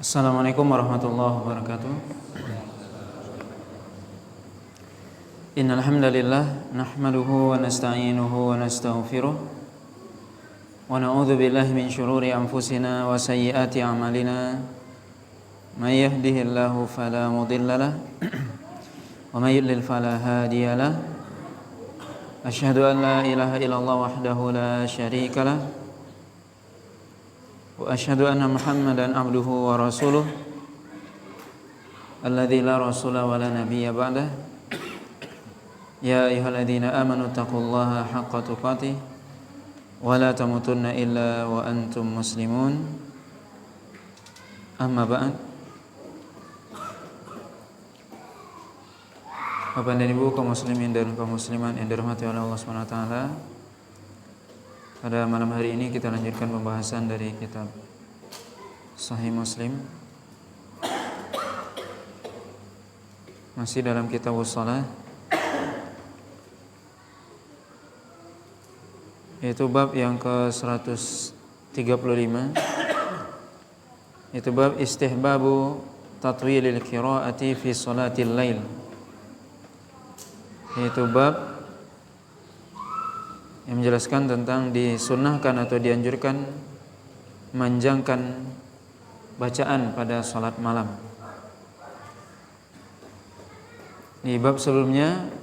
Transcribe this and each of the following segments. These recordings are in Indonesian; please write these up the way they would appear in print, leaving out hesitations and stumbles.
Assalamualaikum warahmatullahi wabarakatuh. Innal hamdalillah nahmaduhu wa nasta'inuhu wa nastaghfiruh wa na'udzu billahi min shururi anfusina wa sayyiati a'malina. May yahdihillahu fala mudhillalah wa may yudlil fala hadiyalah. Asyhadu an la ilaha illallah wahdahu la syarikalah wa asyhadu anna Muhammadan abduhu wa rasuluh alladzi la rasula wa la nabiyya ba'dah. Ya ayyuhalladzina amanu taqullaha haqqa tuqatih wa la tamutunna illa wa antum muslimun. Amma ba'd. Bapak dan Ibu kaum muslimin dan kaum muslimat yang dirahmati oleh Allah Subhanahu wa taala. Pada malam hari ini kita lanjutkan pembahasan dari kitab Sahih Muslim. Masih dalam kitab Shalah, yaitu bab yang ke-135, yaitu bab istihbabu tatwilil qiraati fi shalatil lail. Yaitu bab yang menjelaskan tentang disunnahkan atau dianjurkan memanjangkan bacaan pada salat malam. Di bab sebelumnya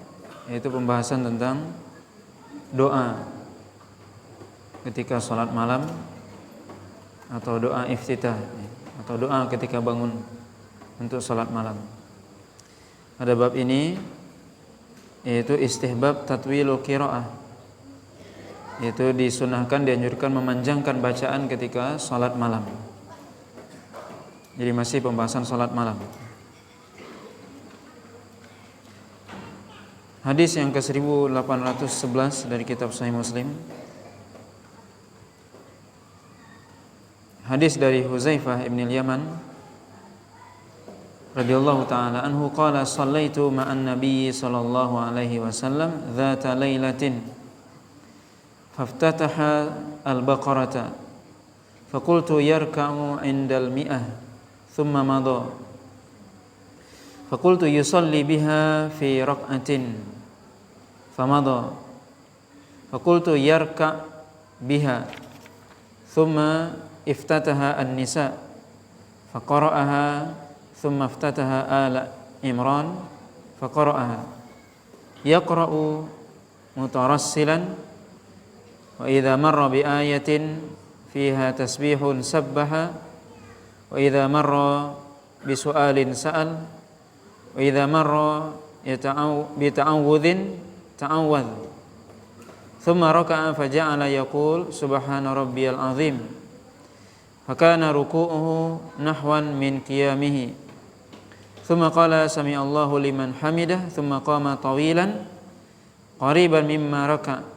yaitu pembahasan tentang doa ketika salat malam atau doa iftitah atau doa ketika bangun untuk salat malam. Pada bab ini yaitu istihbab tatwilul qiraah, yaitu disunahkan, dianjurkan memanjangkan bacaan ketika salat malam. Jadi masih pembahasan salat malam. Hadis yang ke-1811 dari kitab Sahih Muslim. Hadis dari Huzaifah ibn al-Yaman radhiyallahu ta'ala anhu qala shallaitu ma'an nabiyyi sallallahu alaihi wasallam dzata lailatin faftataha al-baqarata faqultu yarka'u 'indal mi'ah thumma madha faqultu yusalli biha fi rak'atin famadha faqultu yarka' biha thumma iftataha an-nisa faqara'aha thumma iftataha ala Imran faqara'aha yaqra'u mutarassilan wa idza marra bi ayatin fiha tasbihun sabbaha wa idza marra bi su'alin sa'al wa idza marra bi ta'awudhin ta'awwadh thumma raka'a faja'ala yaqul subhana rabbiyal azim fakana ruku'uhu nahwan min qiyamihi thumma qala sami'allahu liman hamidah thumma qama tawilan qariban mimma raka'a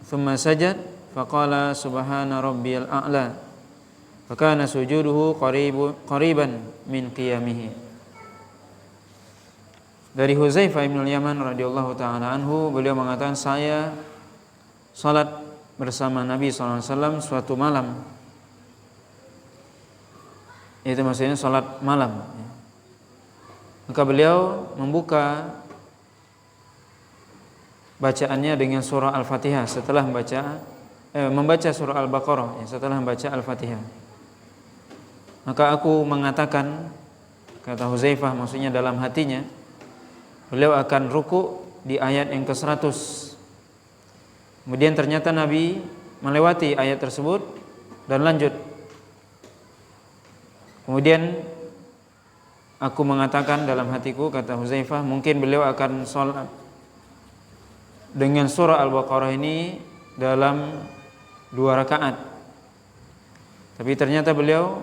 thumma sajad faqala subhana rabbiyal a'la fakana sujuduhu qariban min qiyamihi. Dari Huzaifah bin al-Yaman radhiyallahu taala anhu, beliau mengatakan, saya salat bersama Nabi sallallahu alaihi wasallam suatu malam. Itu maksudnya salat malam. Maka beliau membuka bacaannya dengan surah Al-Fatihah setelah membaca surah Al-Baqarah setelah membaca Al-Fatihah. Maka aku mengatakan, kata Huzaifah, maksudnya dalam hatinya beliau akan ruku di ayat yang ke-100. Kemudian ternyata Nabi melewati ayat tersebut dan lanjut. Kemudian aku mengatakan dalam hatiku, kata Huzaifah, mungkin beliau akan sholat dengan surah Al-Baqarah ini dalam 2 rakaat. Tapi ternyata beliau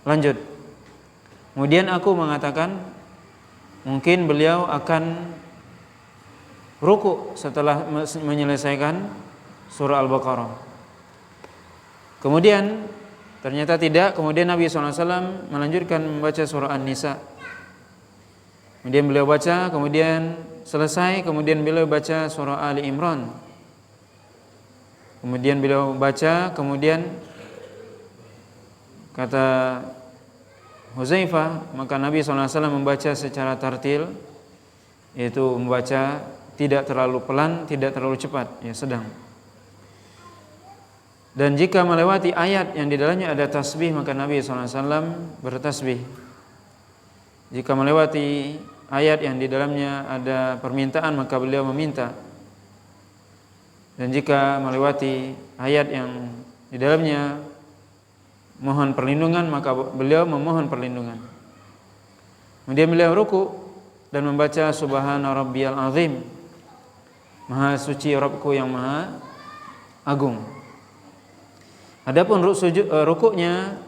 lanjut. Kemudian aku mengatakan mungkin beliau akan ruku setelah menyelesaikan surah Al-Baqarah. Kemudian ternyata tidak. Kemudian Nabi SAW melanjutkan membaca surah An-Nisa. Kemudian beliau baca, kemudian selesai, kemudian beliau baca surah Ali Imran. Kemudian beliau baca, kemudian kata Huzaifah, maka Nabi SAW membaca secara tartil, yaitu membaca tidak terlalu pelan, tidak terlalu cepat, ya sedang. Dan jika melewati ayat yang di dalamnya ada tasbih, maka Nabi SAW bertasbih. Jika melewati ayat yang di dalamnya ada permintaan, maka beliau meminta. Dan jika melewati ayat yang di dalamnya mohon perlindungan, maka beliau memohon perlindungan. Kemudian beliau ruku dan membaca Subhana Rabbiyal Azim, Maha suci Rabbku yang maha agung. Adapun rukuknya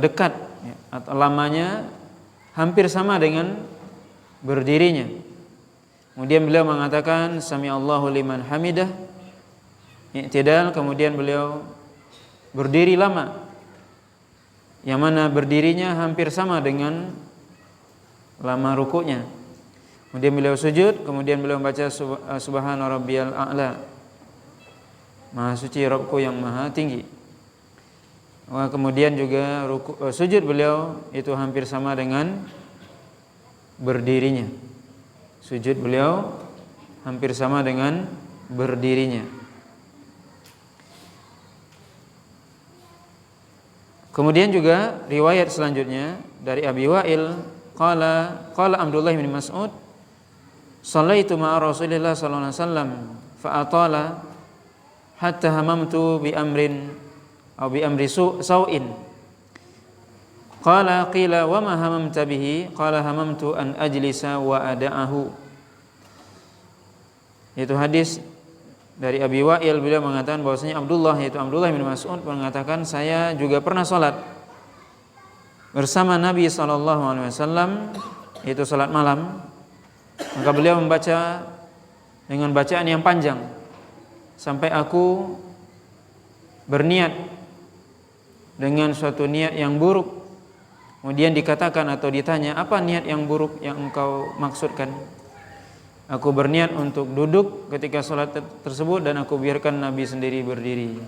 dekat, ya, atau lamanya hampir sama dengan berdirinya. Kemudian beliau mengatakan Sami Allahu liman hamidah, i'tidal. Kemudian beliau berdiri lama, yang mana berdirinya hampir sama dengan lama rukuknya. Kemudian beliau sujud, kemudian beliau membaca Subhana Rabbiyal A'la, Maha suci Rabbku yang maha tinggi. Kemudian juga sujud beliau itu hampir sama dengan berdirinya. Sujud beliau hampir sama dengan berdirinya. Kemudian juga riwayat selanjutnya dari Abi Wa'il, qala Abdullah bin Mas'ud, shallaitu ma'a Rasulillah sallallahu alaihi wasallam fa atala hatta hamamtu bi amrin atau bi amri sau'in. Qala qila wa ma hamamta bihi? Qala hamamtu an ajlisa wa ada'ahu. Itu hadis dari Abi Wa'il, beliau mengatakan bahwasanya Abdullah, yaitu Abdullah bin Mas'ud, mengatakan saya juga pernah salat bersama Nabi SAW, yaitu salat malam. Maka beliau membaca dengan bacaan yang panjang sampai aku berniat dengan suatu niat yang buruk. Kemudian dikatakan atau ditanya, apa niat yang buruk yang engkau maksudkan? Aku berniat untuk duduk ketika sholat tersebut dan aku biarkan Nabi sendiri berdiri.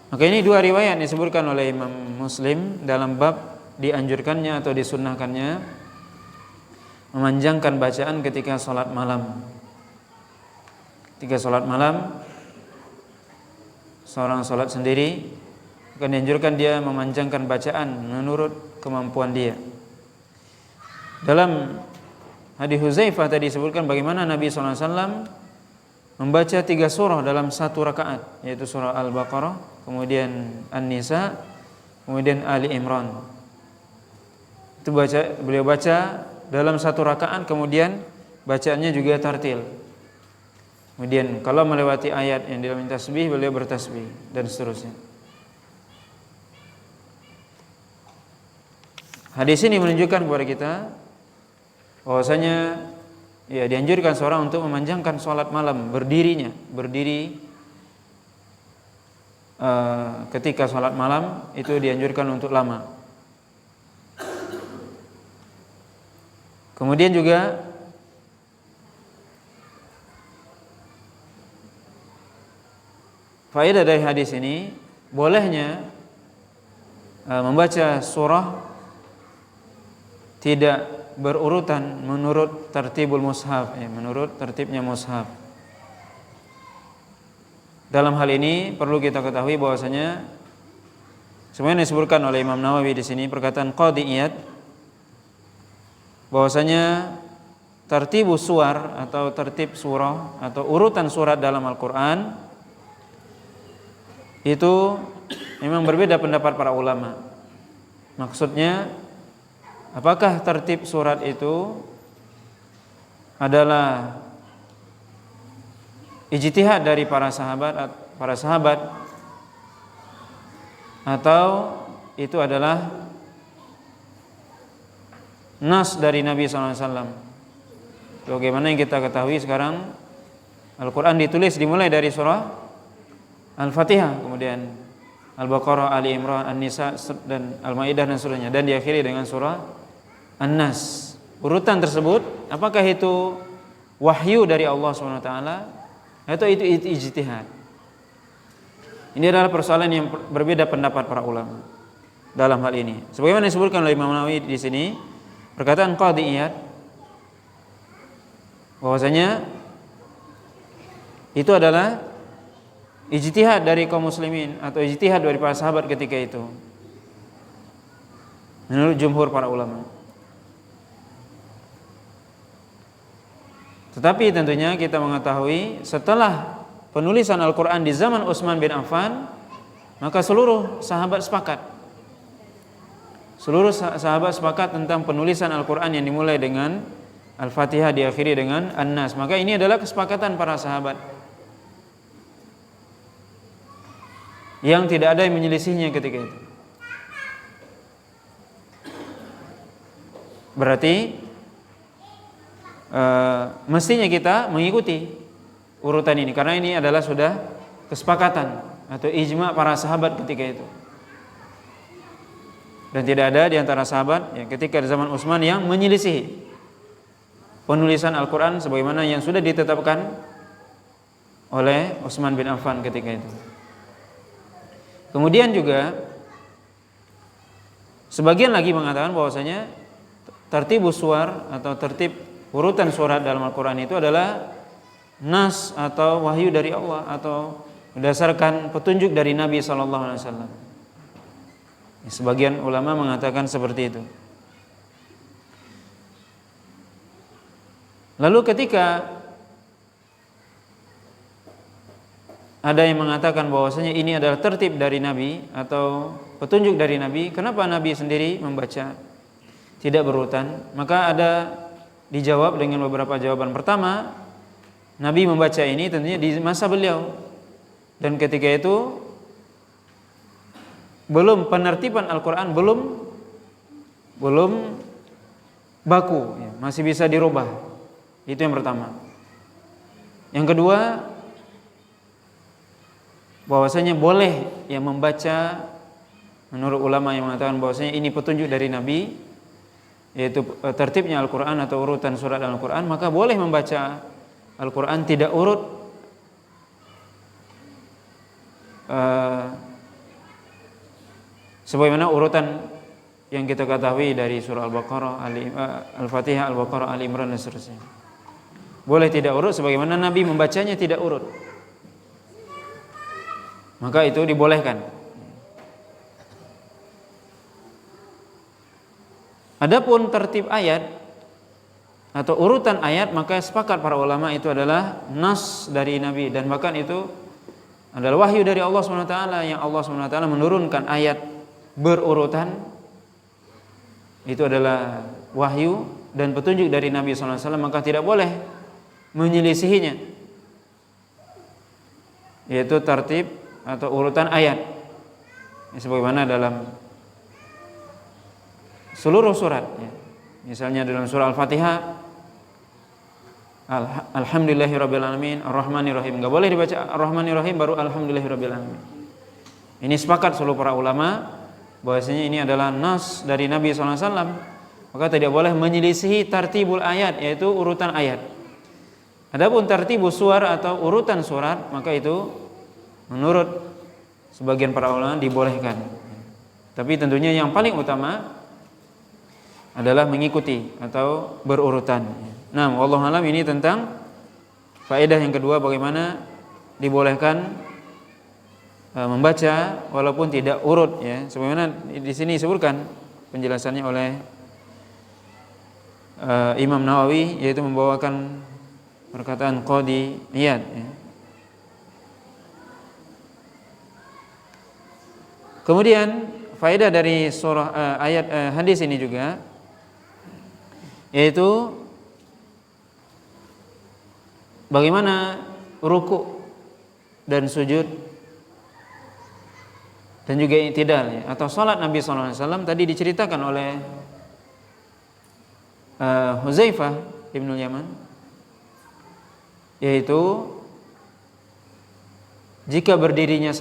Maka ini dua riwayat disebutkan oleh Imam Muslim dalam bab dianjurkannya atau disunnahkannya memanjangkan bacaan ketika sholat malam. Ketika sholat malam, seorang sholat sendiri, akan dianjurkan dia memanjangkan bacaan menurut kemampuan dia. Dalam hadis Huzaifah tadi disebutkan bagaimana Nabi SAW membaca 3 surah dalam satu rakaat, yaitu surah Al-Baqarah, kemudian An-Nisa, kemudian Ali Imran. Itu beliau baca dalam satu rakaat, kemudian bacaannya juga tartil. Kemudian kalau melewati ayat yang dalam tasbih, beliau bertasbih dan seterusnya. Hadis ini menunjukkan kepada kita bahwasanya ya dianjurkan seorang untuk memanjangkan sholat malam, berdiri ketika sholat malam itu dianjurkan untuk lama. Kemudian juga faedah dari hadis ini, bolehnya membaca surah tidak berurutan menurut tertibul mushaf, menurut tertibnya mushaf. Dalam hal ini perlu kita ketahui bahwasanya semuanya disebutkan oleh Imam Nawawi di sini, perkataan qadiyat, bahwasanya tertibus suar atau tertib surah atau urutan surat dalam Al-Qur'an itu memang berbeda pendapat para ulama. Maksudnya, apakah tertib surat itu adalah ijtihad dari para sahabat atau itu adalah nas dari Nabi SAW? Bagaimana yang kita ketahui sekarang, Al-Quran ditulis dimulai dari surah Al-Fatihah, kemudian Al-Baqarah, Ali Imran, An-Nisa dan Al-Maidah dan seterusnya, dan diakhiri dengan surah An-Nas. Urutan tersebut apakah itu wahyu dari Allah SWT atau itu ijtihad? Ini adalah persoalan yang berbeda pendapat para ulama dalam hal ini. Sebagaimana disebutkan oleh Imam Nawawi di sini, perkataan Qadhi Iyad bahwasanya itu adalah ijtihad dari kaum muslimin atau ijtihad dari para sahabat ketika itu. Menurut jumhur para ulama. Tetapi tentunya kita mengetahui setelah penulisan Al-Quran di zaman Utsman bin Affan, maka seluruh sahabat sepakat. Seluruh sahabat sepakat tentang penulisan Al-Quran yang dimulai dengan Al-Fatihah diakhiri dengan An-Nas. Maka ini adalah kesepakatan para sahabat yang tidak ada yang menyelisihinya ketika itu. Berarti mestinya kita mengikuti urutan ini karena ini adalah sudah kesepakatan atau ijma para sahabat ketika itu. Dan tidak ada di antara sahabat yang ketika di zaman Utsman yang menyelisihi penulisan Al-Quran sebagaimana yang sudah ditetapkan oleh Utsman bin Affan ketika itu. Kemudian juga sebagian lagi mengatakan bahwasanya tertibus suwar atau tertib urutan surat dalam Al-Quran itu adalah nas atau wahyu dari Allah atau berdasarkan petunjuk dari Nabi SAW. Sebagian ulama mengatakan seperti itu. Lalu ketika ada yang mengatakan bahwasanya ini adalah tertib dari Nabi atau petunjuk dari Nabi, kenapa Nabi sendiri membaca tidak berurutan? Maka ada dijawab dengan beberapa jawaban. Pertama, Nabi membaca ini tentunya di masa beliau, dan ketika itu belum penertiban Al-Quran belum baku, masih bisa dirubah. Itu yang pertama. Yang kedua, bahwasanya boleh yang membaca menurut ulama yang mengatakan bahwasanya ini petunjuk dari Nabi, yaitu tertibnya Al-Quran atau urutan surat dalam Al-Quran, maka boleh membaca Al-Quran tidak urut sebagaimana urutan yang kita ketahui dari surah Al-Baqarah, Al-Fatihah, Al-Baqarah, Ali Imran dan seterusnya. Boleh tidak urut sebagaimana Nabi membacanya tidak urut, maka itu dibolehkan. Adapun tertib ayat atau urutan ayat, maka sepakat para ulama itu adalah nas dari Nabi, dan bahkan itu adalah wahyu dari Allah SWT yang Allah SWT menurunkan ayat berurutan. Itu adalah wahyu dan petunjuk dari Nabi SAW, maka tidak boleh menyelisihinya, yaitu tertib atau urutan ayat sebagaimana dalam seluruh surat, misalnya dalam surah Al-Fatihah, Alhamdulillahirrabbilalamin, Ar-Rahmanirrahim, enggak boleh dibaca Ar-Rahmanirrahim baru Alhamdulillahirrabbilalamin. Ini sepakat seluruh para ulama bahwasanya ini adalah nas dari Nabi SAW, maka tidak boleh menyelisihi tartibul ayat, yaitu urutan ayat. Adapun tartibus suwar atau urutan surat, maka itu menurut sebagian para ulama dibolehkan. Tapi tentunya yang paling utama adalah mengikuti atau berurutan. Nah, wallahu alam, ini tentang faedah yang kedua, bagaimana dibolehkan membaca walaupun tidak urut, ya. Sebagaimana di sini disebutkan penjelasannya oleh Imam Nawawi, yaitu membawakan perkataan Qadhi Iyad, ya. Kemudian faedah dari surah ayat hadis ini juga, yaitu bagaimana ruku dan sujud dan juga i'tidal, ya, atau salat Nabi SAW tadi diceritakan oleh Hudzaifah ibn Yaman, yaitu jika berdirinya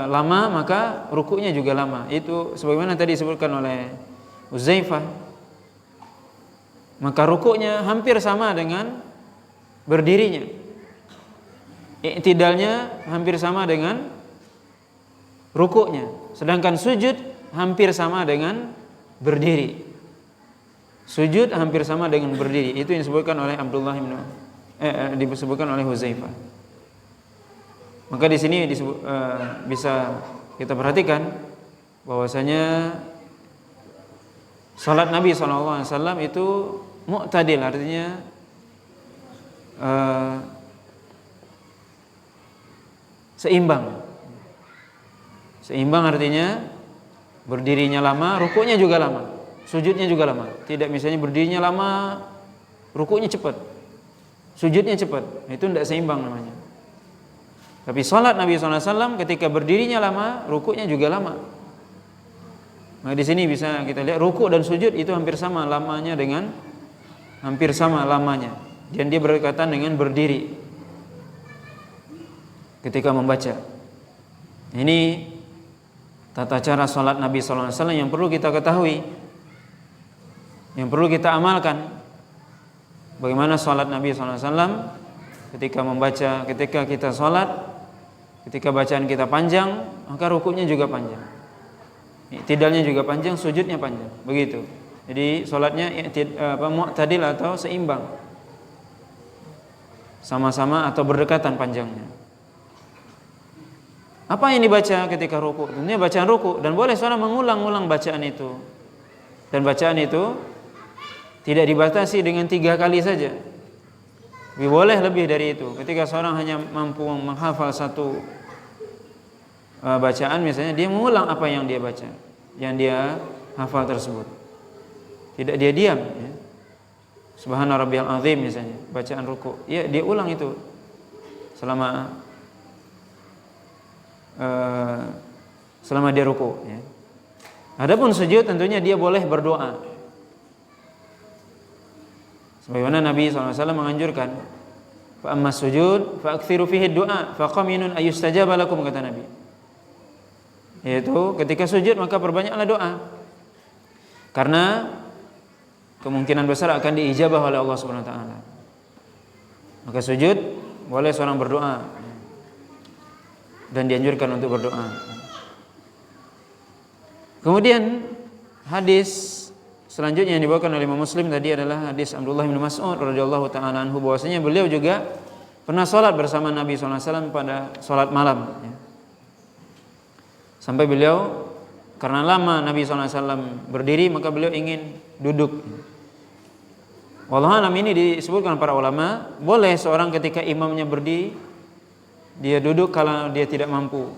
lama maka rukuknya juga lama. Itu sebagaimana tadi disebutkan oleh Hudzaifah, maka rukuknya hampir sama dengan berdirinya, i'tidalnya hampir sama dengan rukuknya, sedangkan sujud hampir sama dengan berdiri. Sujud hampir sama dengan berdiri. Itu yang disebutkan oleh disebutkan oleh Huzaifah. Maka di sini bisa kita perhatikan bahwasanya salat Nabi SAW itu mu'tadil, artinya seimbang. Seimbang artinya berdirinya lama, rukuknya juga lama, sujudnya juga lama. Tidak misalnya berdirinya lama, rukuknya cepat, sujudnya cepat. Itu tidak seimbang namanya. Tapi salat Nabi SAW ketika berdirinya lama, rukuknya juga lama. Nah, di sini bisa kita lihat rukuk dan sujud itu hampir sama lamanya dan dia berdekatan dengan berdiri ketika membaca. Ini tata cara salat Nabi SAW yang perlu kita ketahui, yang perlu kita amalkan. Bagaimana salat Nabi SAW ketika membaca, ketika kita salat, ketika bacaan kita panjang, maka rukuknya juga panjang, i'tidalnya juga panjang, sujudnya panjang. Begitu. Jadi salatnya mu'tadil atau seimbang, sama-sama atau berdekatan panjangnya. Apa yang dibaca ketika rukuk? Tentunya bacaan rukuk, dan boleh seorang mengulang-ulang bacaan itu. Dan bacaan itu tidak dibatasi dengan 3 kali saja. Boleh lebih dari itu. Ketika seorang hanya mampu menghafal satu bacaan, misalnya dia mengulang apa yang dia baca, yang dia hafal tersebut. Tidak dia diam, ya. Subhana rabbiyal azim misalnya, bacaan rukuk, ya dia ulang itu selama dia rukuk, ya. Adapun sujud tentunya dia boleh berdoa. Sebagaimana Nabi SAW menganjurkan, fa amma sujud fa aktsiru fihi du'a fa qaminun ayustajaba lakum, kata Nabi. Yaitu ketika sujud maka perbanyaklah doa, karena kemungkinan besar akan diijabah oleh Allah Subhanahu wa taala. Maka sujud boleh seorang berdoa dan dianjurkan untuk berdoa. Kemudian hadis selanjutnya yang dibawakan oleh Imam Muslim tadi adalah hadis Abdullah bin Mas'ud radhiyallahu taala anhu, bahwasanya beliau juga pernah salat bersama Nabi SAW pada salat malam, ya. Sampai beliau, karena lama Nabi SAW berdiri, maka beliau ingin duduk. Wallahu a'lam, ini disebutkan para ulama, boleh seorang ketika imamnya berdiri, dia duduk kalau dia tidak mampu.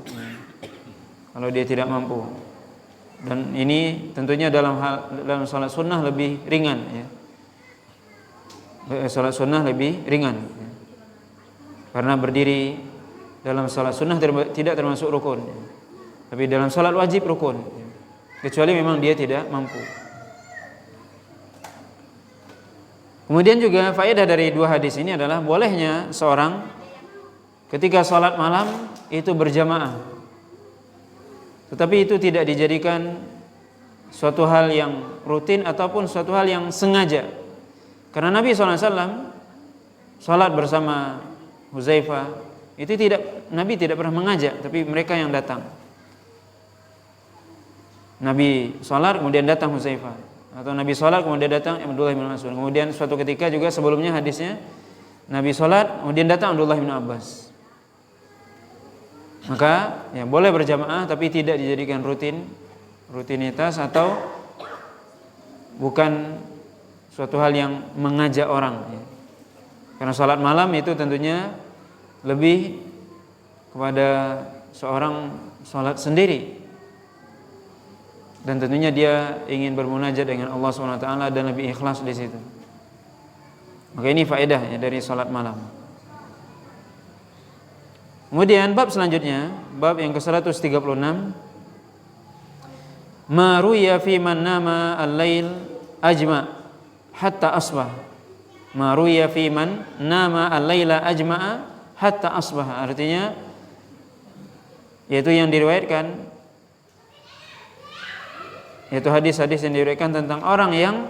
Kalau dia tidak mampu. Dan ini tentunya dalam salat sunnah lebih ringan, ya. Salat sunnah lebih ringan, ya. Karena berdiri dalam salat sunnah tidak termasuk rukun, ya. Tapi dalam salat wajib rukun, ya. Kecuali memang dia tidak mampu. Kemudian juga faedah dari 2 hadis ini adalah bolehnya seorang ketika salat malam itu berjamaah. Tetapi itu tidak dijadikan suatu hal yang rutin ataupun suatu hal yang sengaja. Karena Nabi SAW salat bersama Huzaifah, itu Nabi tidak pernah mengajak, tapi mereka yang datang. Nabi salat kemudian datang Huzaifah, atau Nabi salat kemudian datang Abdullah bin Mas'ud. Kemudian suatu ketika juga sebelumnya hadisnya, Nabi salat kemudian datang Abdullah bin Abbas. Maka ya boleh berjamaah, tapi tidak dijadikan rutinitas atau bukan suatu hal yang mengajak orang, ya. Karena salat malam itu tentunya lebih kepada seorang salat sendiri, dan tentunya dia ingin bermunajat dengan Allah SWT dan lebih ikhlas di situ. Maka ini faedah, ya, dari salat malam. Kemudian bab selanjutnya, bab yang ke-136, ma ruya fi man nama al-lail ajma hatta asbah. Ma ruya fi man nama al-laila ajma hatta asbah. Artinya yaitu yang diriwayatkan, yaitu hadis-hadis yang diriwayatkan tentang orang yang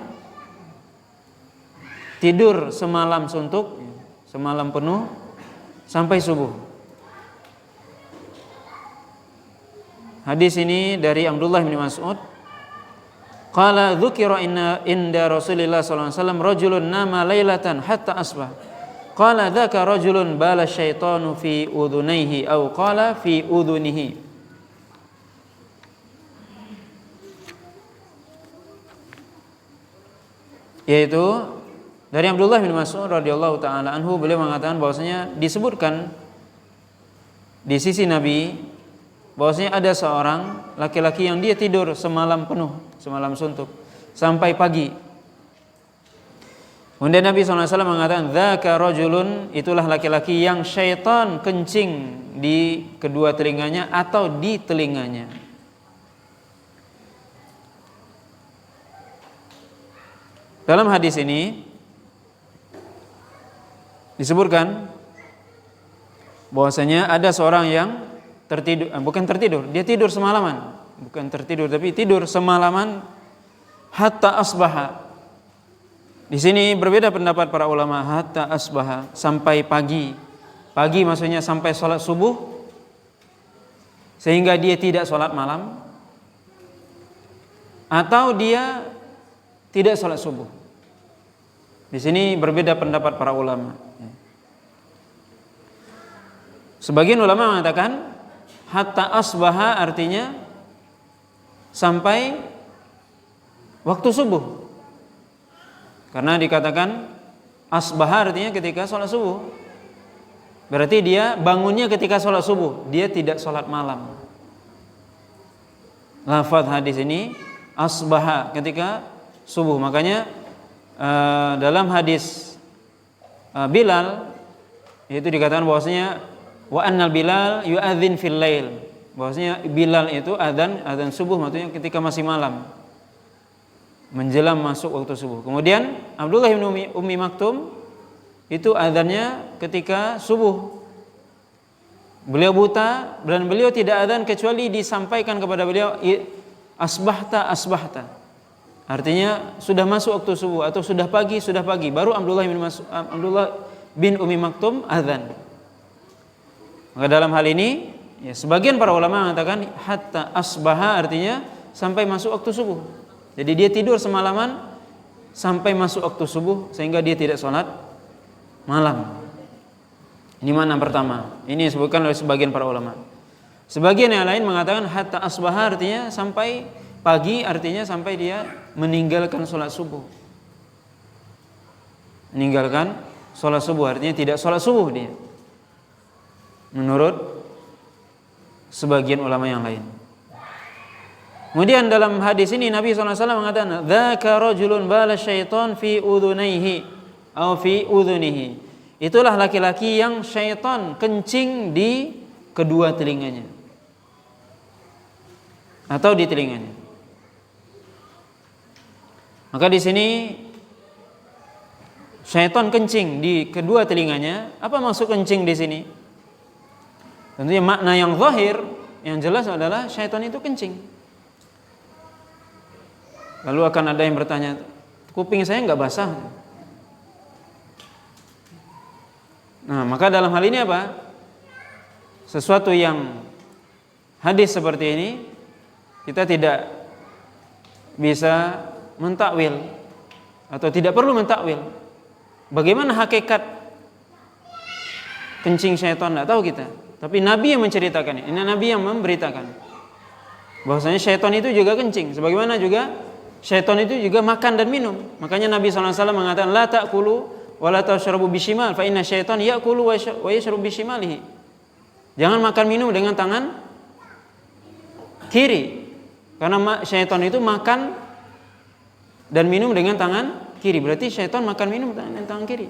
tidur semalam suntuk, semalam penuh sampai subuh. Hadis ini dari Abdullah bin Mas'ud. Qala dzukira inda Rasulillah sallallahu alaihi wasallam rajulun nama lailatan hatta asbah. Qala dzaka rajulun bala syaitanu fi udhunayhi aw qala fi udhunihi. Yaitu dari Abdullah bin Mas'ud radhiyallahu taala anhu, beliau mengatakan bahwasanya disebutkan di sisi Nabi bahwasanya ada seorang laki-laki yang dia tidur semalam penuh, semalam suntuk sampai pagi. Kemudian Nabi SAW mengatakan, dzaka rajulun, itulah laki-laki yang syaitan kencing di kedua telinganya atau di telinganya. Dalam hadis ini disebutkan bahwasanya ada seorang yang dia tidur semalaman, bukan tertidur tapi tidur semalaman hatta asbaha. Di sini berbeda pendapat para ulama, hatta asbaha, sampai pagi. Pagi maksudnya sampai sholat subuh, sehingga dia tidak sholat malam, atau dia tidak sholat subuh. Di sini berbeda pendapat para ulama. Sebagian ulama mengatakan hatta asbaha artinya sampai waktu subuh. Karena dikatakan asbaha artinya ketika sholat subuh. Berarti dia bangunnya ketika sholat subuh, dia tidak sholat malam. Lafaz hadis ini asbaha ketika subuh. Makanya dalam hadis Bilal itu dikatakan bahwasanya wa annal Bilal yu'adzin fil lail, bahwasanya Bilal itu adzan subuh maksudnya ketika masih malam, menjelang masuk waktu subuh. Kemudian Abdullah bin Ummi Maktum itu adzannya ketika subuh. Beliau buta dan beliau tidak adzan kecuali disampaikan kepada beliau asbahta asbahta. Artinya sudah masuk waktu subuh atau sudah pagi, baru Abdullah bin Ummi Maktum adzan. Maka dalam hal ini ya, sebagian para ulama mengatakan hatta asbaha artinya sampai masuk waktu subuh. Jadi dia tidur semalaman sampai masuk waktu subuh sehingga dia tidak sholat malam. Ini makna pertama. Ini disebutkan oleh sebagian para ulama. Sebagian yang lain mengatakan hatta asbaha artinya sampai pagi, artinya sampai dia meninggalkan sholat subuh. Meninggalkan sholat subuh artinya tidak sholat subuh dia, menurut sebagian ulama yang lain. Kemudian dalam hadis ini Nabi SAW mengatakan, dzaka rajulun bala syaitan fi udhunayhi atau fi udhunihi. Itulah laki-laki yang syaitan kencing di kedua telinganya atau di telinganya. Maka di sini syaitan kencing di kedua telinganya. Apa maksud kencing di sini? Tentunya makna yang zahir, yang jelas adalah syaitan itu kencing. Lalu akan ada yang bertanya, kuping saya enggak basah? Nah, maka dalam hal ini apa? Sesuatu yang hadis seperti ini kita tidak bisa mentakwil atau tidak perlu mentakwil. Bagaimana hakikat kencing syaitan tidak tahu kita. Tapi Nabi yang menceritakan ini, Nabi yang memberitakan bahwasanya syaitan itu juga kencing. Sebagaimana juga syaitan itu juga makan dan minum. Makanya Nabi SAW mengatakan la ta'kulu wa la tashrabu bishimal fa inna syaitan ya'kulu wa yashrabu bishimalihi. Jangan makan minum dengan tangan kiri. Karena syaitan itu makan dan minum dengan tangan kiri. Berarti syaitan makan minum dengan tangan kiri.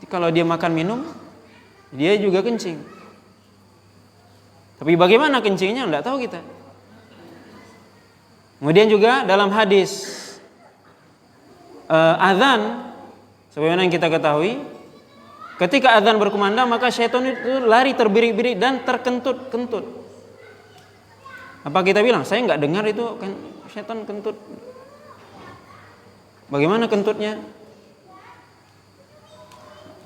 Jadi kalau dia makan minum, dia juga kencing. Tapi bagaimana kencingnya tidak tahu kita. Kemudian juga dalam hadis azan, sebagaimana yang kita ketahui, ketika azan berkumandang maka syaitan itu lari terbirik-birik dan terkentut-kentut. Apa kita bilang saya nggak dengar itu kan syaitan kentut? Bagaimana kentutnya?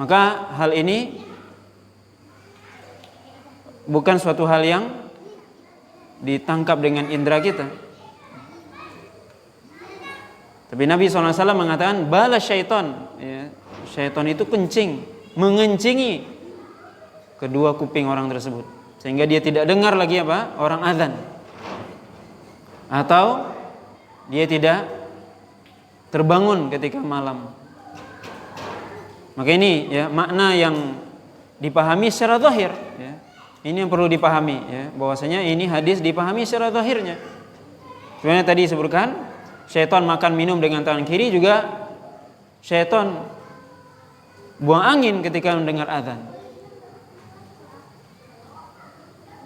Maka hal ini bukan suatu hal yang ditangkap dengan indera kita. Tapi Nabi SAW mengatakan bala syaitan, ya, syaitan itu kencing, mengencingi kedua kuping orang tersebut, sehingga dia tidak dengar lagi apa? Orang azan, atau dia tidak terbangun ketika malam. Maka ini ya makna yang dipahami secara zahir, ya. Ini yang perlu dipahami, ya, bahwasanya ini hadis dipahami secara zahirnya. Sebenarnya tadi disebutkan syaitan makan minum dengan tangan kiri, juga syaitan buang angin ketika mendengar azan.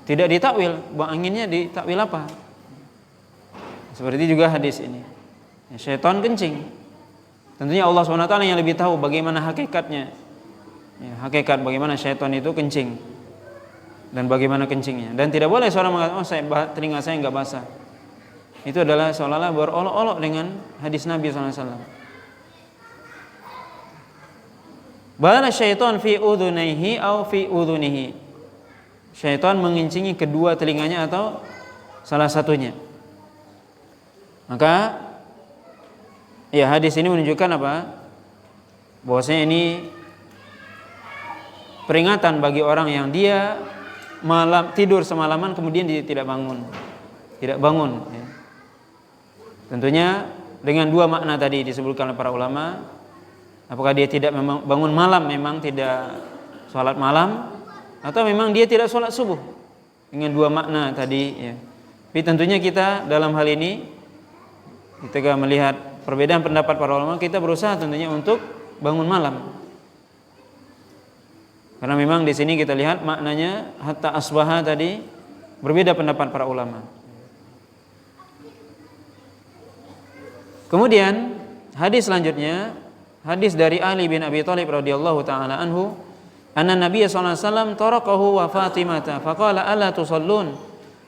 Tidak ditakwil, buang anginnya ditakwil apa? Seperti juga hadis ini. Ya, syaitan kencing. Tentunya Allah SWT yang lebih tahu bagaimana hakikatnya. Ya, hakikat bagaimana syaitan itu kencing dan bagaimana kencingnya. Dan tidak boleh seorang mengatakan, oh telinga saya enggak basah. Itu adalah seolah-olah berolok-olok dengan hadis Nabi SAW. Bala syaitan fi udhunaihi au fi udhunihi. Syaitan mengincingi kedua telinganya atau salah satunya. Maka ya hadis ini menunjukkan apa? Bahwasanya ini peringatan bagi orang yang dia tidur semalaman kemudian dia tidak bangun. Tidak bangun, ya. Tentunya dengan dua makna tadi disebutkan oleh para ulama. Apakah dia tidak memang bangun malam, memang tidak sholat malam, atau memang dia tidak sholat subuh. Dengan dua makna tadi, ya. Tapi tentunya kita dalam hal ini ketika melihat perbedaan pendapat para ulama, kita berusaha tentunya untuk bangun malam. Karena memang di sini kita lihat maknanya hatta asbaha tadi berbeda pendapat para ulama. Kemudian hadis selanjutnya, hadis dari Ali bin Abi Thalib radhiyallahu taala anhu, anna Nabiy sallallahu alaihi wasallam tarakahu wa Fatimata faqala alla tusallun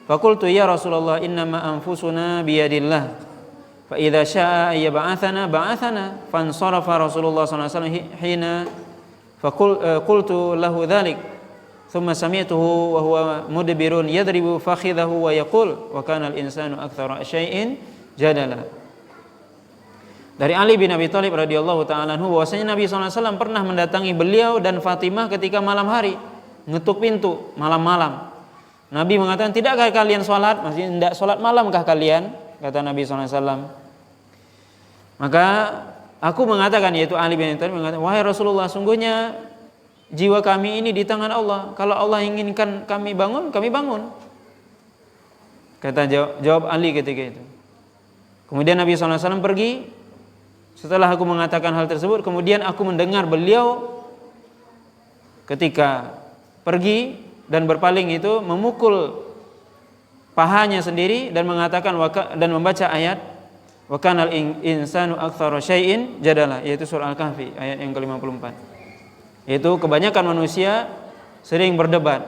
faqultu ya Rasulullah innama anfusuna biyadillah fa idza syaa'a yab'atsana ba'atsana fansarafa Rasulullah sallallahu alaihi wasallam hina faqultu lahu dzalik thumma sami'tuhu wa huwa mudbirun yadribu fakhidahu wa yaqul wa kana al-insanu aktsara syai'in jadala. Dari Ali bin Abi Thalib radhiyallahu taala anhu bahwasanya Nabi SAW pernah mendatangi beliau dan Fatimah ketika malam hari, ngetuk pintu malam-malam. Nabi mengatakan, tidakkah kalian sholat? Maksudnya tidak sholat malamkah kalian? Kata Nabi SAW. Maka aku mengatakan, yaitu Ali bin Abi Thalib mengatakan, wahai Rasulullah, sungguhnya jiwa kami ini di tangan Allah. Kalau Allah inginkan kami bangun, kami bangun. Kata jawab Ali ketika itu. Kemudian Nabi SAW pergi. Setelah aku mengatakan hal tersebut, kemudian aku mendengar beliau ketika pergi dan berpaling itu memukul pahanya sendiri dan mengatakan dan membaca ayat wa kanal insanu aktsara syai'in jadala, yaitu surah Al-Kahfi ayat yang ke-54. Yaitu kebanyakan manusia sering berdebat.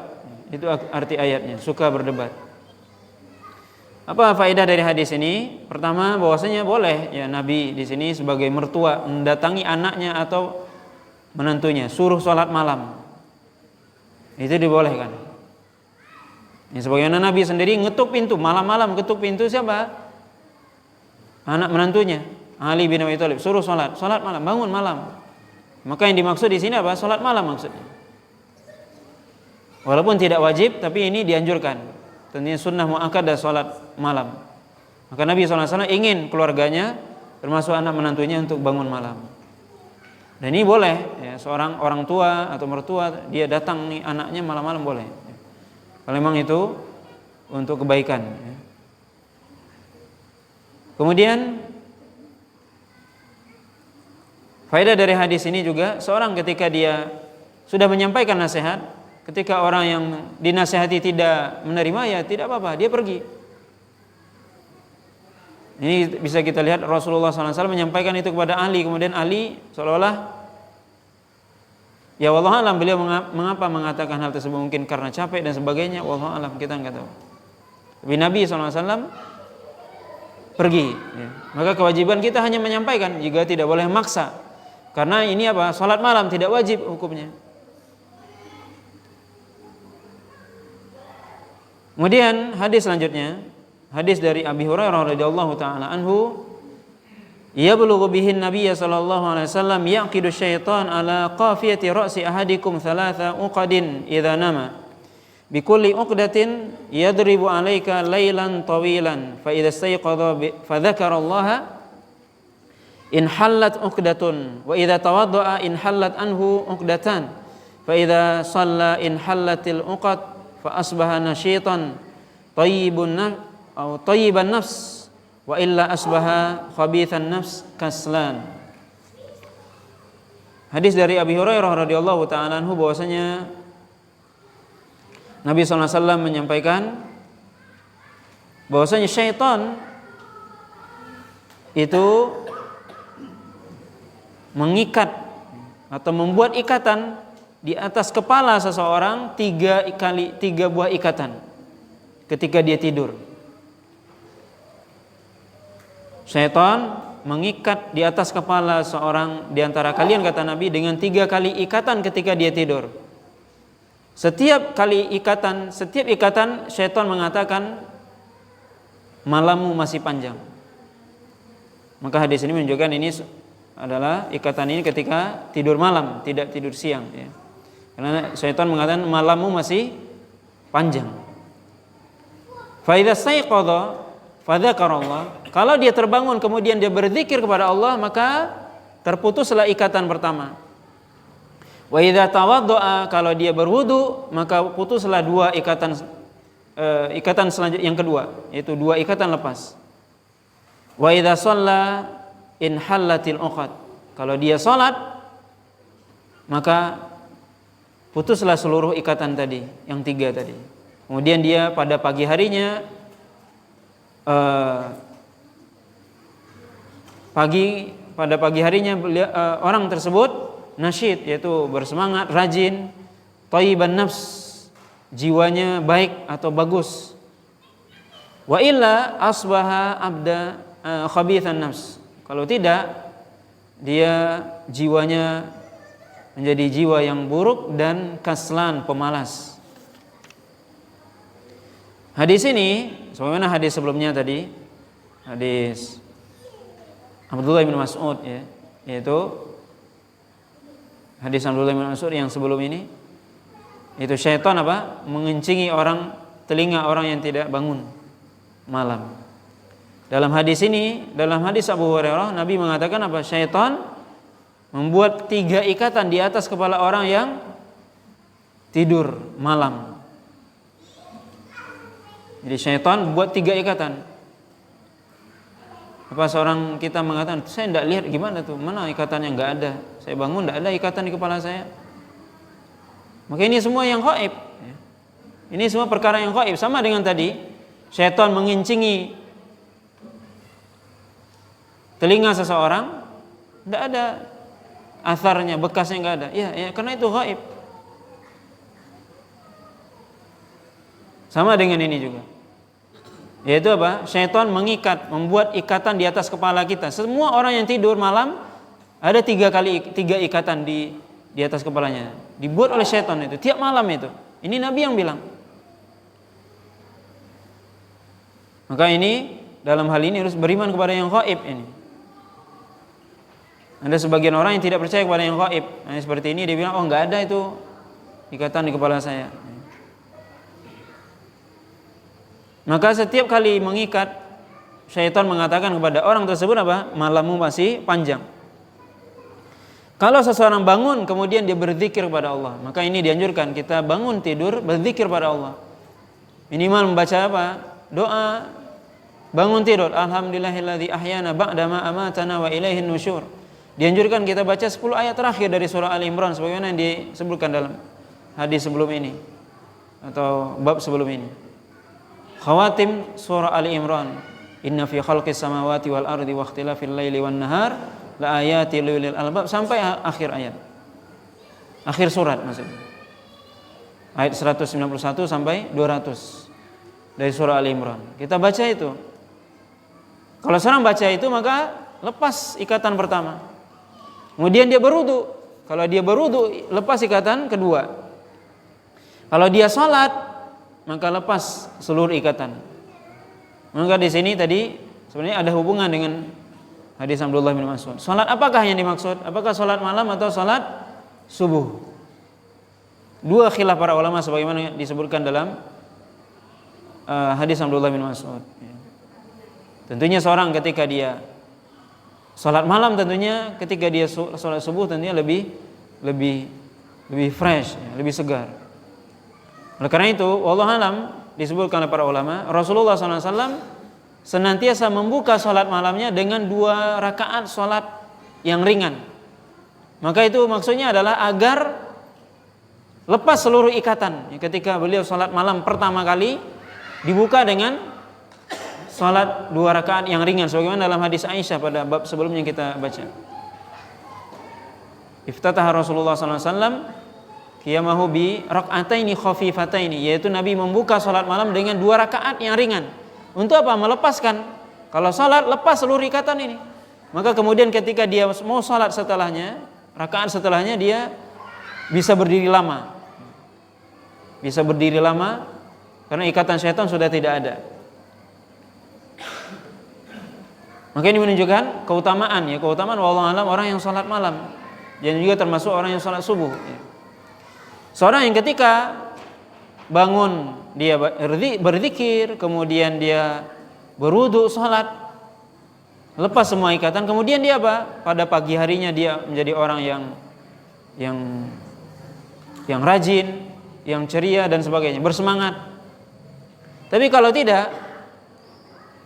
Itu arti ayatnya, suka berdebat. Apa faedah dari hadis ini? Pertama, bahwasanya boleh ya Nabi di sini sebagai mertua mendatangi anaknya atau menantunya, suruh sholat malam. Itu dibolehkan. Ya, sebagaimana Nabi sendiri ngetuk pintu malam-malam, ketuk pintu siapa? Anak menantunya, Ali bin Abi Thalib, suruh sholat malam, bangun malam. Maka yang dimaksud di sini apa? Sholat malam maksudnya. Walaupun tidak wajib, tapi ini dianjurkan. Tentunya sunnah muakkadah sholat malam. Maka Nabi SAW ingin keluarganya termasuk anak menantunya untuk bangun malam. Dan ini boleh ya, seorang orang tua atau mertua dia datang nih anaknya malam-malam boleh. Kalau memang itu untuk kebaikan ya. Kemudian faedah dari hadis ini juga, seorang ketika dia sudah menyampaikan nasihat, ketika orang yang dinasihati tidak menerima, ya tidak apa-apa, dia pergi. Ini bisa kita lihat Rasulullah SAW menyampaikan itu kepada Ali. Kemudian Ali seolah-olah, ya wallahu alam, beliau mengapa mengatakan hal tersebut, mungkin karena capek dan sebagainya, wallahu alam, kita nggak tahu. Tapi Nabi SAW pergi ya. Maka kewajiban kita hanya menyampaikan, juga tidak boleh maksa. Karena ini apa? Salat malam tidak wajib hukumnya. Kemudian hadis selanjutnya, hadis dari Abi Hurairah radhiyallahu taala anhu, yablughu bihin Nabiy sallallahu alaihi wasallam yaqidu syaitan ala qafiyati ra'si ahadikum thalatha uqadin idza nama bikulli uqdatin yadribu 'alaika lailan tawilan fa idza istayqadha fa dzakara Allah in hallat uqdatun wa idza tawaddaa in hallat anhu uqdatan fa idza shalla in hallatil uqad fa asbaha nasyitan tayyiban nafs wa illa asbaha khabithan nafs kaslan. Hadis dari Abi Hurairah radhiyallahu taala anhu bahwasanya Nabi sallallahu alaihi wasallam menyampaikan bahwasanya syaitan itu mengikat atau membuat ikatan di atas kepala seseorang 3 buah ikatan ketika dia tidur. Syaitan mengikat di atas kepala seorang di antara kalian, kata Nabi, dengan 3 kali ikatan ketika dia tidur. Setiap ikatan syaitan mengatakan malammu masih panjang. Maka hadis ini menunjukkan ini adalah ikatan ini ketika tidur malam, tidak tidur siang, ya. Karena syaitan mengatakan malammu masih panjang. Fa idza staiqadha fa dzakarallah, kalau dia terbangun kemudian dia berzikir kepada Allah, maka terputuslah ikatan pertama. Wa idza tawaddaa, kalau dia berwudu, maka putuslah 2 ikatan selanjutnya yang kedua, yaitu 2 ikatan lepas. Wa idza shalla in hallatil uqad, kalau dia salat maka putuslah seluruh ikatan tadi, yang 3 tadi. Kemudian dia pada pagi harinya orang tersebut nasyid, yaitu bersemangat, rajin, thayyiban nafs, jiwanya baik atau bagus. Wa illa asbaha abda khabithan nafs, kalau tidak dia jiwanya menjadi jiwa yang buruk dan kaslan, pemalas. Hadis ini sebagaimana hadis sebelumnya tadi, hadis Abdullah bin Mas'ud, ya, yaitu hadis Abdullah bin Mas'ud yang sebelum ini, itu syaitan mengencingi telinga orang yang tidak bangun malam. Dalam hadis ini, dalam hadis Abu Hurairah, Nabi mengatakan syaitan membuat 3 ikatan di atas kepala orang yang tidur malam. Jadi syaitan buat 3 ikatan. Apa seorang kita mengatakan, saya tidak lihat, gimana tuh, mana ikatannya? Nggak ada, saya bangun tidak ada ikatan di kepala saya. Maka ini semua yang gaib. Ini semua perkara yang gaib. Sama dengan tadi, syaitan mengincingi telinga seseorang, tidak ada atharnya, bekasnya nggak ada. Ya, karena itu gaib. Sama dengan ini juga, yaitu syaitan mengikat, membuat ikatan di atas kepala kita. Semua orang yang tidur malam ada 3 ikatan di atas kepalanya, dibuat oleh syaitan itu tiap malam itu. Ini Nabi yang bilang. Maka ini dalam hal ini harus beriman kepada yang gaib ini. Ada sebagian orang yang tidak percaya kepada yang gaib. Nah, seperti ini dia bilang, nggak ada itu ikatan di kepala saya. Maka setiap kali mengikat, syaitan mengatakan kepada orang tersebut malammu masih panjang. Kalau seseorang bangun kemudian dia berzikir kepada Allah, maka ini dianjurkan kita bangun tidur berzikir kepada Allah. Minimal membaca doa bangun tidur, alhamdulillahilladzi ahyana ba'da ma amatana wa ilaihin nusyur. Dianjurkan kita baca 10 ayat terakhir dari surah Ali Imran sebagaimana yang disebutkan dalam hadis sebelum ini atau bab sebelum ini. Khawatim surah Ali Imran, inna fi khalqis samawati wal ardi wa ikhtilafil laili wan nahar la ayati liulil albab, sampai akhir ayat. Akhir surat maksudnya. Ayat 191 sampai 200 dari surah Ali Imran. Kita baca itu. Kalau seorang baca itu maka lepas ikatan pertama. Kemudian dia berwudu. Kalau dia berwudu lepas ikatan kedua. Kalau dia salat maka lepas seluruh ikatan. Maka di sini tadi sebenarnya ada hubungan dengan hadis Abdullah bin Mas'ud. Salat apakah yang dimaksud? Apakah salat malam atau salat subuh? Dua khilaf para ulama sebagaimana disebutkan dalam hadis Abdullah bin Mas'ud. Tentunya seorang ketika dia salat malam, tentunya ketika dia salat subuh tentunya lebih fresh, lebih segar. Oleh karena itu, wallahu alam, disebutkan oleh para ulama, Rasulullah SAW senantiasa membuka salat malamnya dengan 2 rakaat salat yang ringan. Maka itu maksudnya adalah agar lepas seluruh ikatan. Ketika beliau salat malam pertama kali dibuka dengan salat 2 rakaat yang ringan, sebagaimana dalam hadis Aisyah pada bab sebelumnya kita baca. Iftataha Rasulullah SAW qiyamahu bi rak'ataini khafifataini, yaitu Nabi membuka salat malam dengan 2 rakaat yang ringan. Untuk apa? Melepaskan. Kalau salat lepas seluruh ikatan ini. Maka kemudian ketika dia mau salat setelahnya, rakaat setelahnya dia bisa berdiri lama. Bisa berdiri lama karena ikatan syaitan sudah tidak ada. Maka ini menunjukkan keutamaan wallahu alam orang yang salat malam, dan juga termasuk orang yang salat subuh. Seorang yang ketika bangun dia berzikir, kemudian dia berwudu, salat, lepas semua ikatan, kemudian dia apa? Pada pagi harinya dia menjadi orang yang rajin, yang ceria dan sebagainya, bersemangat. Tapi kalau tidak,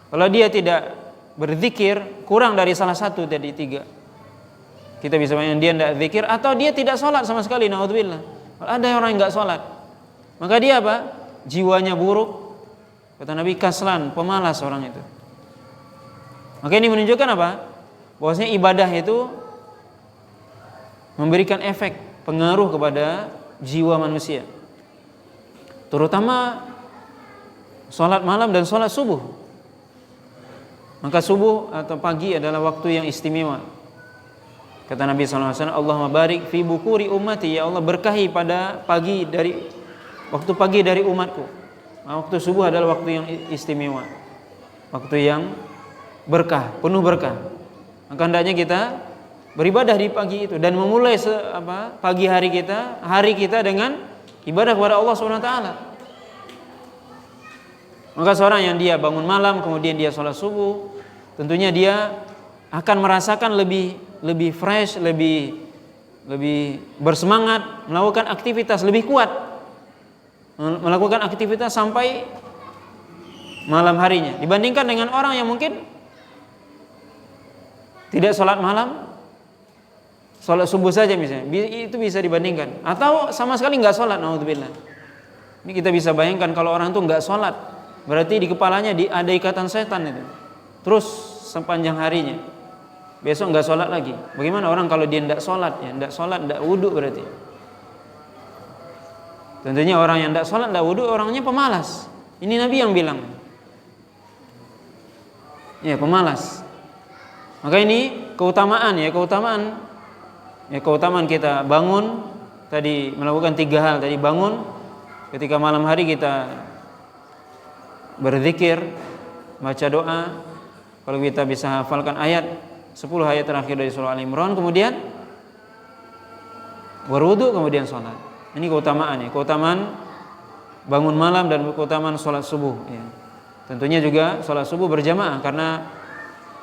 kalau dia tidak berzikir, kurang dari salah satu dari 3, kita bisa bayangkan dia tidak zikir atau dia tidak sholat sama sekali, naudzubillah. Kalau ada orang yang nggak sholat, maka dia apa? Jiwanya buruk, kata Nabi, kaslan, pemalas orang itu. Maka ini menunjukkan apa? Bahwasanya ibadah itu memberikan efek, pengaruh kepada jiwa manusia, terutama sholat malam dan sholat subuh. Maka subuh atau pagi adalah waktu yang istimewa. Kata Nabi SAW, Allahumma barik fi bukuri ummati, ya Allah berkahi pada waktu pagi dari umatku. Waktu subuh adalah waktu yang istimewa, waktu yang berkah, penuh berkah. Maka hendaknya kita beribadah di pagi itu dan memulai pagi hari kita dengan ibadah kepada Allah SWT. Maka seorang yang dia bangun malam kemudian dia sholat subuh, tentunya dia akan merasakan lebih fresh, lebih bersemangat, melakukan aktivitas lebih kuat, melakukan aktivitas sampai malam harinya, dibandingkan dengan orang yang mungkin tidak sholat malam, sholat subuh saja misalnya. Itu bisa dibandingkan, atau sama sekali nggak sholat, naudzubillah. Ini kita bisa bayangkan kalau orang itu nggak sholat, berarti di kepalanya ada ikatan setan itu terus sepanjang harinya. Besok nggak sholat lagi. Bagaimana orang kalau dia tidak sholat, tidak wudhu berarti. Tentunya orang yang tidak sholat, tidak wudhu, orangnya pemalas. Ini Nabi yang bilang. Ya, pemalas. Maka ini keutamaan kita bangun tadi melakukan 3 hal. Tadi bangun ketika malam hari kita berzikir, baca doa. Kalau kita bisa hafalkan 10 ayat terakhir dari surah Al-Imran, kemudian berwudu, kemudian sholat. Ini keutamaan bangun malam dan keutamaan sholat subuh. Ya. Tentunya juga sholat subuh berjamaah, karena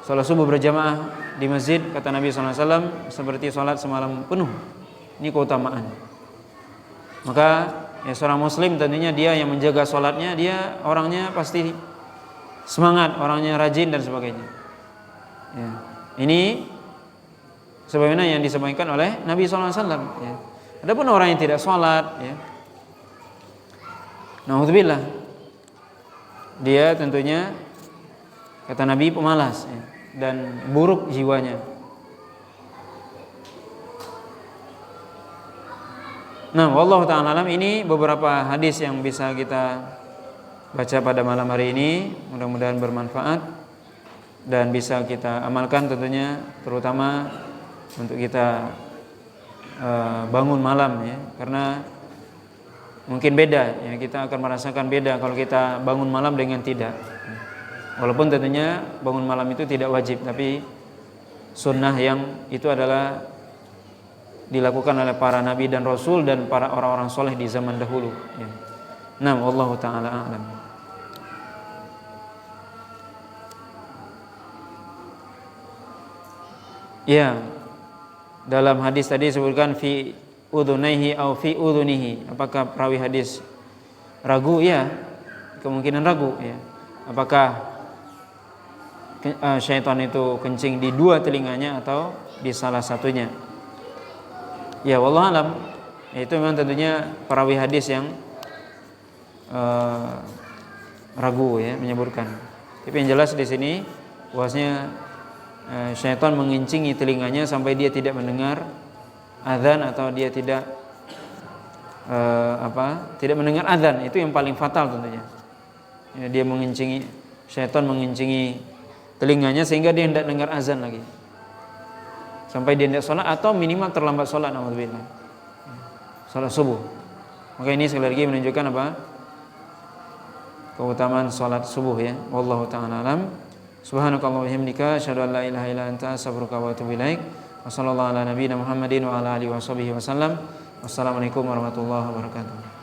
sholat subuh berjamaah di masjid, kata Nabi SAW, seperti sholat semalam penuh. Ini keutamaan. Maka ya, seorang muslim tentunya dia yang menjaga sholatnya, dia orangnya pasti semangat, orangnya rajin dan sebagainya. Ya. Ini sebagaimana yang disampaikan oleh Nabi SAW. Ya. Adapun orang yang tidak sholat, ya, naudzubillah, dia tentunya kata Nabi pemalas, ya, dan buruk jiwanya. Nah, wallahu ta'ala alam, ini beberapa hadis yang bisa kita baca pada malam hari ini. Mudah-mudahan bermanfaat dan bisa kita amalkan tentunya, terutama untuk kita bangun malam, ya, karena mungkin beda ya, kita akan merasakan beda kalau kita bangun malam dengan tidak. Walaupun tentunya bangun malam itu tidak wajib, tapi sunnah yang itu adalah dilakukan oleh para nabi dan rasul dan para orang-orang soleh di zaman dahulu ya. Nah, wallahu taala a'lam. Ya, dalam hadis tadi disebutkan fi udhunaihi au fi udhunihi. Apakah perawi hadis ragu? Ya, kemungkinan ragu ya. Apakah syaitan itu kencing di dua telinganya atau di salah satunya? Ya, wallahu alam. Itu memang tentunya perawi hadis yang ragu ya menyebutkan. Tapi yang jelas di sini bahwasanya syaitan mengincingi telinganya sampai dia tidak mendengar azan atau dia tidak tidak mendengar azan. Itu yang paling fatal tentunya ya, dia syaitan mengincingi telinganya sehingga dia tidak dengar azan lagi sampai dia tidak sholat atau minimal terlambat sholat, naudzubillah, sholat subuh. Maka ini sekali lagi menunjukkan apa? Keutamaan sholat subuh ya. Wallahu ta'ala alam. Subhanakallahumma wa bihamdika asyhadu an la ilaha illa anta astaghfiruka wa atubu ilaik. Wa sallallahu ala nabiyyina Muhammadin wa ala alihi washabihi wasallam. Wassalamualaikum warahmatullahi wabarakatuh.